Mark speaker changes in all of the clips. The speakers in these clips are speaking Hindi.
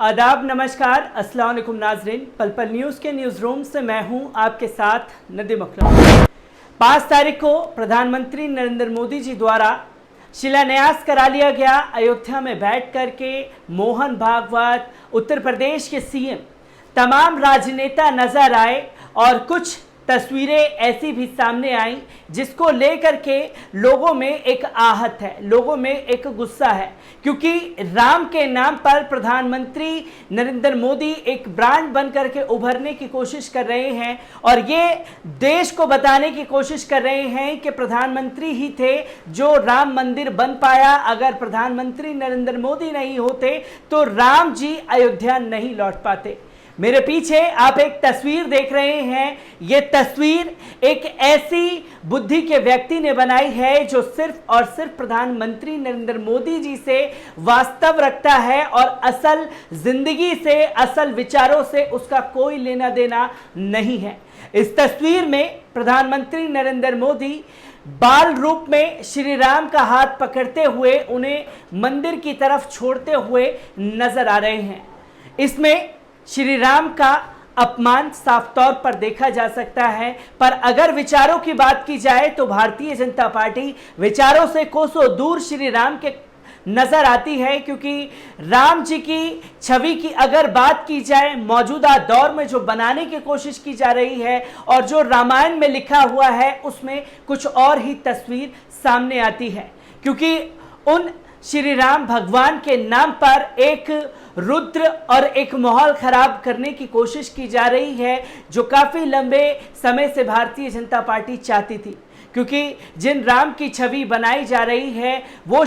Speaker 1: आदाब, नमस्कार, अस्सलाम वालेकुम नाजरीन। पल पल न्यूज़ के न्यूज़ रूम से मैं हूं आपके साथ नदीम अकरम। 5 तारीख को प्रधानमंत्री नरेंद्र मोदी जी द्वारा शिलान्यास करा लिया गया। अयोध्या में बैठ करके मोहन भागवत, उत्तर प्रदेश के सीएम, तमाम राजनेता नजर आए और कुछ तस्वीरें ऐसी भी सामने आई जिसको लेकर के लोगों में एक आहत है, लोगों में एक गुस्सा है, क्योंकि राम के नाम पर प्रधानमंत्री नरेंद्र मोदी एक ब्रांड बन करके उभरने की कोशिश कर रहे हैं और ये देश को बताने की कोशिश कर रहे हैं कि प्रधानमंत्री ही थे जो राम मंदिर बन पाया। अगर प्रधानमंत्री नरेंद्र मोदी नहीं होते तो राम जी अयोध्या नहीं लौट पाते। मेरे पीछे आप एक तस्वीर देख रहे हैं। ये तस्वीर एक ऐसी बुद्धि के व्यक्ति ने बनाई है जो सिर्फ और सिर्फ प्रधानमंत्री नरेंद्र मोदी जी से वास्तव रखता है और असल जिंदगी से, असल विचारों से उसका कोई लेना देना नहीं है। इस तस्वीर में प्रधानमंत्री नरेंद्र मोदी बाल रूप में श्री राम का हाथ पकड़ते हुए उन्हें मंदिर की तरफ छोड़ते हुए नजर आ रहे हैं। इसमें श्री राम का अपमान साफ तौर पर देखा जा सकता है। पर अगर विचारों की बात की जाए तो भारतीय जनता पार्टी विचारों से कोसों दूर श्री राम के नजर आती है, क्योंकि राम जी की छवि की अगर बात की जाए मौजूदा दौर में जो बनाने की कोशिश की जा रही है और जो रामायण में लिखा हुआ है उसमें कुछ और ही तस्वीर सामने आती है, क्योंकि उन श्री राम भगवान के नाम पर एक रुद्र और एक माहौल खराब करने की कोशिश की जा रही है जो काफ़ी लंबे समय से भारतीय जनता पार्टी चाहती थी। क्योंकि जिन राम की छवि बनाई जा रही है वो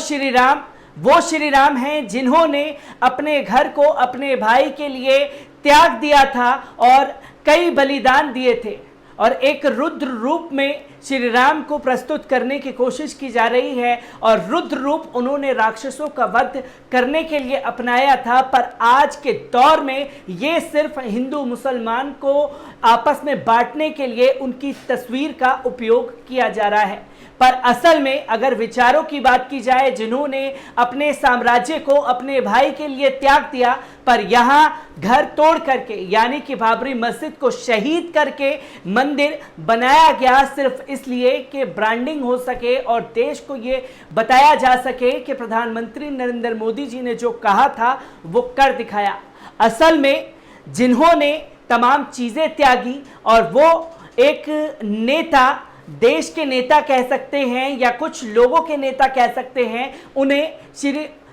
Speaker 1: श्री राम हैं जिन्होंने अपने घर को अपने भाई के लिए त्याग दिया था और कई बलिदान दिए थे और एक रुद्र रूप में श्री राम को प्रस्तुत करने की कोशिश की जा रही है और रुद्र रूप उन्होंने राक्षसों का वध करने के लिए अपनाया था। पर आज के दौर में ये सिर्फ हिंदू मुसलमान को आपस में बांटने के लिए उनकी तस्वीर का उपयोग किया जा रहा है। पर असल में अगर विचारों की बात की जाए, जिन्होंने अपने साम्राज्य को अपने भाई के लिए त्याग दिया, पर यहाँ घर तोड़ करके यानी कि बाबरी मस्जिद को शहीद करके मंदिर बनाया गया सिर्फ इसलिए कि ब्रांडिंग हो सके और देश को ये बताया जा सके कि प्रधानमंत्री नरेंद्र मोदी जी ने जो कहा था वो कर दिखाया। असल में जिन्होंने तमाम चीज़ें त्यागी और वो एक नेता, देश के नेता कह सकते हैं या कुछ लोगों के नेता कह सकते हैं, उन्हें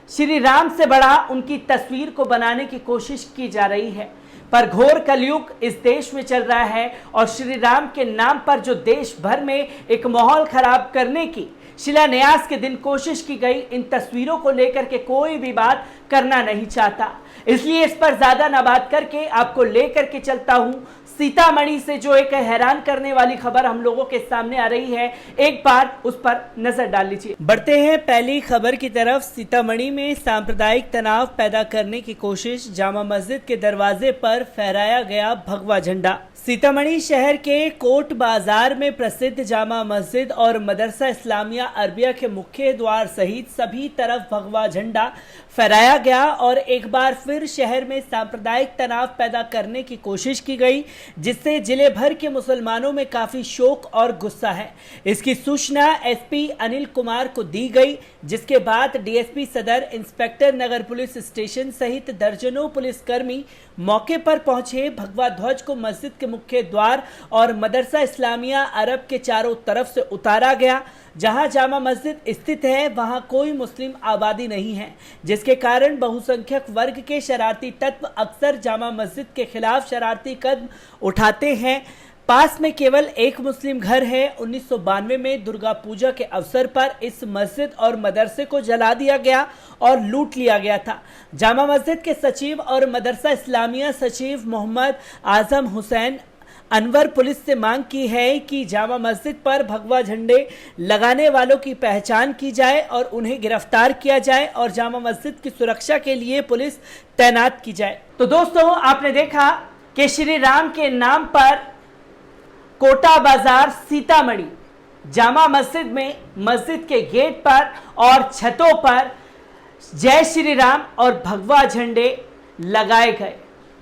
Speaker 1: श्री राम से बड़ा उनकी तस्वीर को बनाने की कोशिश की जा रही है। पर घोर कलयुग इस देश में चल रहा है और श्री राम के नाम पर जो देश भर में एक माहौल खराब करने की शिलान्यास के दिन कोशिश की गई, इन तस्वीरों को लेकर के कोई भी बात करना नहीं चाहता। इसलिए इस पर ज्यादा ना बात करके आपको लेकर के चलता हूं सीतामढ़ी से, जो एक हैरान करने वाली खबर हम लोगों के सामने आ रही है। एक बार उस पर नजर डाल लीजिए। बढ़ते हैं पहली खबर की तरफ। सीतामढ़ी में सांप्रदायिक तनाव पैदा करने की कोशिश, जामा मस्जिद के दरवाजे पर फहराया गया भगवा झंडा। सीतामढ़ी शहर के कोट बाजार में प्रसिद्ध जामा मस्जिद और मदरसा इस्लामिया अरबिया के मुख्य द्वार सहित सभी तरफ भगवा झंडा फहराया गया और एक बार फिर शहर में सांप्रदायिक तनाव पैदा करने की कोशिश की गई, जिससे जिले भर के मुसलमानों में काफी शोक और गुस्सा है। इसकी सूचना एसपी अनिल कुमार को दी गई, जिसके बाद डीएसपी सदर, इंस्पेक्टर नगर पुलिस स्टेशन सहित दर्जनों पुलिसकर्मी मौके पर पहुंचे। भगवा ध्वज को मस्जिद के मुख्य द्वार और मदरसा इस्लामिया अरब के चारों तरफ से उतारा गया। जहां जामा मस्जिद स्थित है वहां कोई मुस्लिम आबादी नहीं है, जिसके कारण बहुसंख्यक वर्ग के शरारती तत्व अक्सर जामा मस्जिद के खिलाफ शरारती कदम उठाते हैं। पास में केवल एक मुस्लिम घर है। 1992 में दुर्गा पूजा के अवसर पर इस मस्जिद और मदरसे को जला दिया गया और लूट लिया गया था। जामा मस्जिद के सचिव और मदरसा इस्लामिया सचिव मोहम्मद आजम हुसैन अनवर पुलिस से मांग की है कि जामा मस्जिद पर भगवा झंडे लगाने वालों की पहचान की जाए और उन्हें गिरफ्तार किया जाए और जामा मस्जिद की सुरक्षा के लिए पुलिस तैनात की जाए। तो दोस्तों, आपने देखा कि श्री राम के नाम पर कोटा बाजार सीतामढ़ी जामा मस्जिद में मस्जिद के गेट पर और छतों पर जय श्री राम और भगवा झंडे लगाए गए।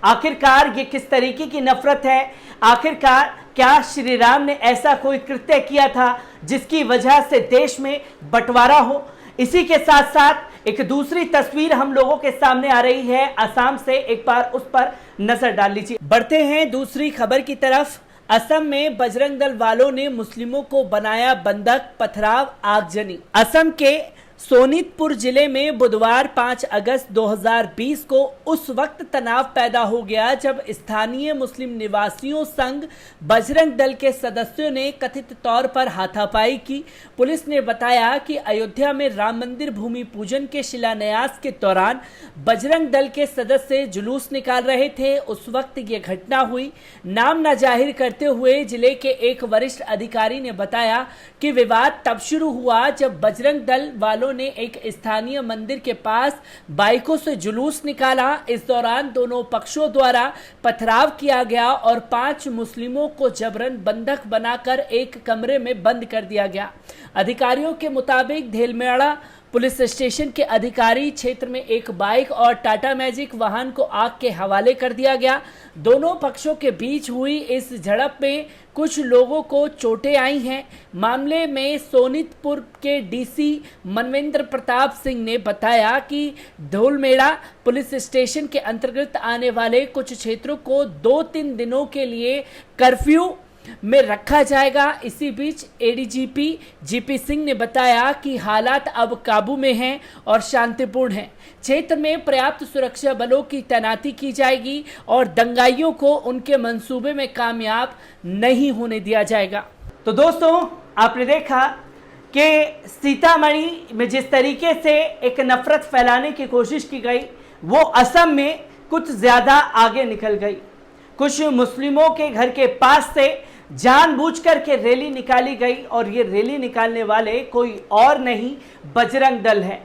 Speaker 1: आखिरकार ये किस तरीके की नफरत है? आखिरकार क्या श्री राम ने ऐसा कोई कृत्य किया था जिसकी वजह से देश में बंटवारा हो? इसी के साथ साथ एक दूसरी तस्वीर हम लोगों के सामने आ रही है असम से, एक बार उस पर नजर डाल लीजिए। बढ़ते हैं दूसरी खबर की तरफ। असम में बजरंग दल वालों ने मुस्लिमों को बनाया बंधक, पथराव, आगजनी। असम के सोनितपुर जिले में बुधवार 5 अगस्त 2020 को उस वक्त तनाव पैदा हो गया जब स्थानीय मुस्लिम निवासियों संग बजरंग दल के सदस्यों ने कथित तौर पर हाथापाई की। पुलिस ने बताया कि अयोध्या में राम मंदिर भूमि पूजन के शिलान्यास के दौरान बजरंग दल के सदस्य जुलूस निकाल रहे थे। उस वक्त ये घटना हुई। नाम न जाहिर करते हुए जिले के एक वरिष्ठ अधिकारी ने बताया कि विवाद तब शुरू हुआ जब बजरंग दल वालों ने एक स्थानीय मंदिर के पास बाइकों से जुलूस निकाला। इस दौरान दोनों पक्षों द्वारा पथराव किया गया और 5 मुस्लिमों को जबरन बंधक बनाकर एक कमरे में बंद कर दिया गया। अधिकारियों के मुताबिक धेलमेड़ा पुलिस स्टेशन के अधिकारी क्षेत्र में एक बाइक और टाटा मैजिक वाहन को आग के हवाले कर दिया गया। दोनों पक्षों के बीच हुई इस झड़प में कुछ लोगों को चोटें आई हैं। मामले में सोनितपुर के डीसी मनवेंद्र प्रताप सिंह ने बताया कि धौलमेड़ा पुलिस स्टेशन के अंतर्गत आने वाले कुछ क्षेत्रों को 2-3 दिनों के लिए कर्फ्यू में रखा जाएगा। इसी बीच एडीजीपी जीपी सिंह ने बताया कि हालात अब काबू में हैं और शांतिपूर्ण हैं। क्षेत्र में पर्याप्त सुरक्षा बलों की तैनाती की जाएगी और दंगाइयों को उनके मंसूबे में कामयाब नहीं होने दिया जाएगा। तो दोस्तों, आपने देखा कि सीतामढ़ी में जिस तरीके से एक नफरत फैलाने की कोशिश की गई, वो असम में कुछ ज्यादा आगे निकल गई। कुछ मुस्लिमों के घर के पास से जानबूझकर के रैली निकाली गई और ये रैली निकालने वाले कोई और नहीं, बजरंग दल है।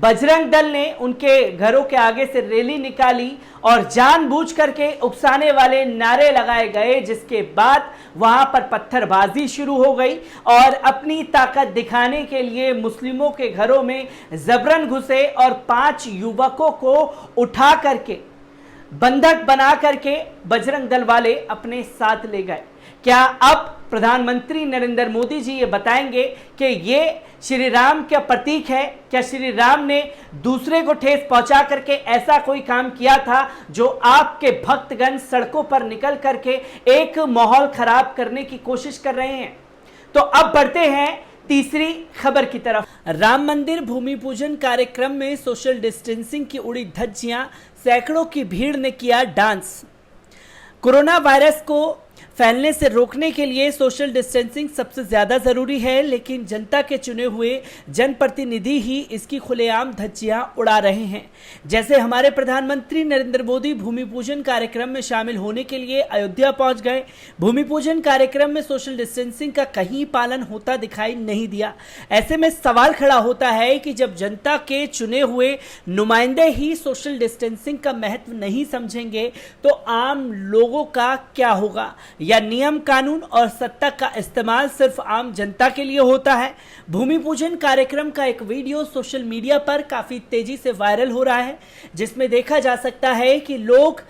Speaker 1: बजरंग दल ने उनके घरों के आगे से रैली निकाली और जानबूझकर के उकसाने वाले नारे लगाए गए, जिसके बाद वहां पर पत्थरबाजी शुरू हो गई और अपनी ताकत दिखाने के लिए मुस्लिमों के घरों में जबरन घुसे और 5 युवकों को उठा करके बंधक बना करके बजरंग दल वाले अपने साथ ले गए। क्या अब प्रधानमंत्री नरेंद्र मोदी जी ये बताएंगे कि ये श्री राम का प्रतीक है? क्या श्री राम ने दूसरे को ठेस पहुंचा करके ऐसा कोई काम किया था जो आपके भक्तगण सड़कों पर निकल करके एक माहौल खराब करने की कोशिश कर रहे हैं? तो अब बढ़ते हैं तीसरी खबर की तरफ। राम मंदिर भूमि पूजन कार्यक्रम में सोशल डिस्टेंसिंग की उड़ी धज्जियां, सैकड़ों की भीड़ ने किया डांस। कोरोना वायरस को फैलने से रोकने के लिए सोशल डिस्टेंसिंग सबसे ज्यादा जरूरी है, लेकिन जनता के चुने हुए जनप्रतिनिधि ही इसकी खुलेआम धज्जियां उड़ा रहे हैं। जैसे हमारे प्रधानमंत्री नरेंद्र मोदी भूमि पूजन कार्यक्रम में शामिल होने के लिए अयोध्या पहुंच गए। भूमि पूजन कार्यक्रम में सोशल डिस्टेंसिंग का कहीं पालन होता दिखाई नहीं दिया। ऐसे में सवाल खड़ा होता है कि जब जनता के चुने हुए नुमाइंदे ही सोशल डिस्टेंसिंग का महत्व नहीं समझेंगे तो आम लोगों का क्या होगा? या नियम कानून और सत्ता का इस्तेमाल सिर्फ आम जनता के लिए होता है? भूमि पूजन कार्यक्रम का एक वीडियो सोशल मीडिया पर काफी तेजी से वायरल हो रहा है, जिसमें देखा जा सकता है कि लोग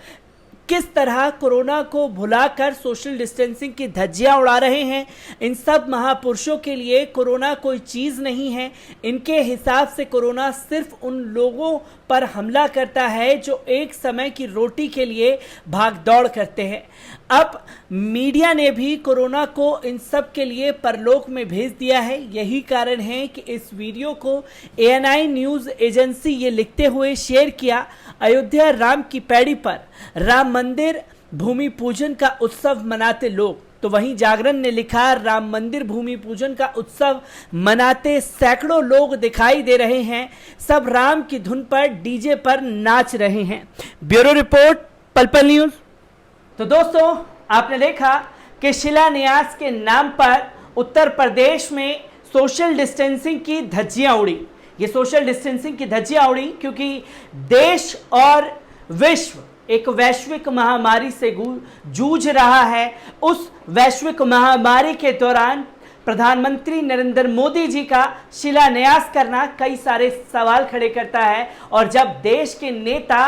Speaker 1: किस तरह कोरोना को भुलाकर सोशल डिस्टेंसिंग की धज्जियां उड़ा रहे हैं। इन सब महापुरुषों के लिए कोरोना कोई चीज नहीं है। इनके हिसाब से कोरोना सिर्फ उन लोगों पर हमला करता है जो एक समय की रोटी के लिए भागदौड़ करते हैं। अब मीडिया ने भी कोरोना को इन सब के लिए परलोक में भेज दिया है। यही कारण है कि इस वीडियो को ANI न्यूज एजेंसी ये लिखते हुए शेयर किया, अयोध्या राम की पैड़ी पर राम मंदिर भूमि पूजन का उत्सव मनाते लोग। तो वहीं जागरण ने लिखा, राम मंदिर भूमि पूजन का उत्सव मनाते सैकड़ों लोग दिखाई दे रहे हैं, सब राम की धुन पर डीजे पर नाच रहे हैं। ब्यूरो रिपोर्ट, पल न्यूज। तो दोस्तों, आपने देखा कि शिलान्यास के नाम पर उत्तर प्रदेश में सोशल डिस्टेंसिंग की धज्जियां उड़ी। ये सोशल डिस्टेंसिंग की धज्जियां उड़ी क्योंकि देश और विश्व एक वैश्विक महामारी से जूझ रहा है। उस वैश्विक महामारी के दौरान प्रधानमंत्री नरेंद्र मोदी जी का शिलान्यास करना कई सारे सवाल खड़े करता है। और जब देश के नेता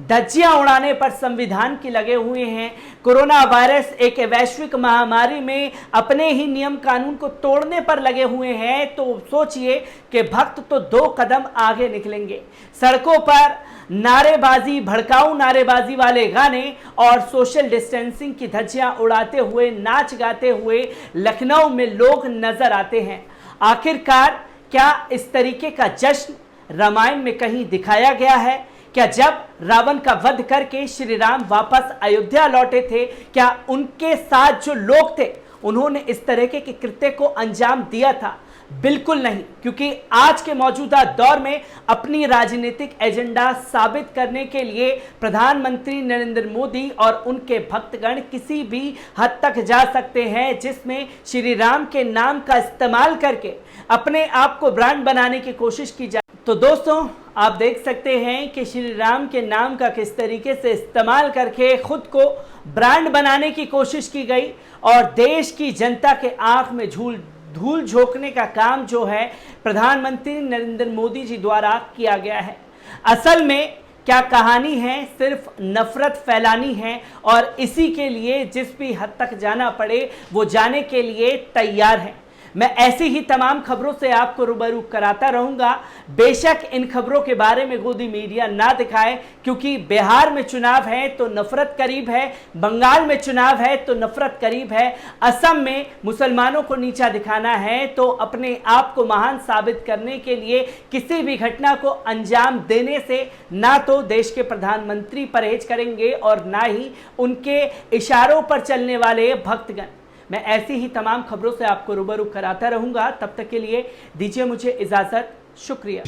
Speaker 1: धज्जियां उड़ाने पर संविधान की लगे हुए हैं, कोरोना वायरस एक वैश्विक महामारी में अपने ही नियम कानून को तोड़ने पर लगे हुए हैं, तो सोचिए कि भक्त तो 2 कदम आगे निकलेंगे। सड़कों पर नारेबाजी, भड़काऊ नारेबाजी वाले गाने और सोशल डिस्टेंसिंग की धज्जियां उड़ाते हुए, नाच गाते हुए लखनऊ में लोग नजर आते हैं। आखिरकार क्या इस तरीके का जश्न रामायण में कहीं दिखाया गया है? क्या जब रावण का वध करके श्री राम वापस अयोध्या लौटे थे, क्या उनके साथ जो लोग थे उन्होंने इस तरह के कृत्य को अंजाम दिया था? बिल्कुल नहीं, क्योंकि आज के मौजूदा दौर में अपनी राजनीतिक एजेंडा साबित करने के लिए प्रधानमंत्री नरेंद्र मोदी और उनके भक्तगण किसी भी हद तक जा सकते हैं, जिसमें श्री राम के नाम का इस्तेमाल करके अपने आप को ब्रांड बनाने की कोशिश की जाए। तो दोस्तों, आप देख सकते हैं कि श्री राम के नाम का किस तरीके से इस्तेमाल करके खुद को ब्रांड बनाने की कोशिश की गई और देश की जनता के आंख में धूल झोंकने का काम जो है प्रधानमंत्री नरेंद्र मोदी जी द्वारा किया गया है। असल में क्या कहानी है? सिर्फ नफरत फैलानी है और इसी के लिए जिस भी हद तक जाना पड़े वो जाने के लिए तैयार है। मैं ऐसी ही तमाम खबरों से आपको रूबरू कराता रहूंगा। बेशक इन खबरों के बारे में गोदी मीडिया ना दिखाए, क्योंकि बिहार में चुनाव है तो नफरत करीब है, बंगाल में चुनाव है तो नफरत करीब है, असम में मुसलमानों को नीचा दिखाना है तो अपने आप को महान साबित करने के लिए किसी भी घटना को अंजाम देने से ना तो देश के प्रधानमंत्री परहेज करेंगे और ना ही उनके इशारों पर चलने वाले भक्तगण। मैं ऐसी ही तमाम खबरों से आपको रूबरू कराता रहूंगा। तब तक के लिए दीजिए मुझे इजाजत। शुक्रिया।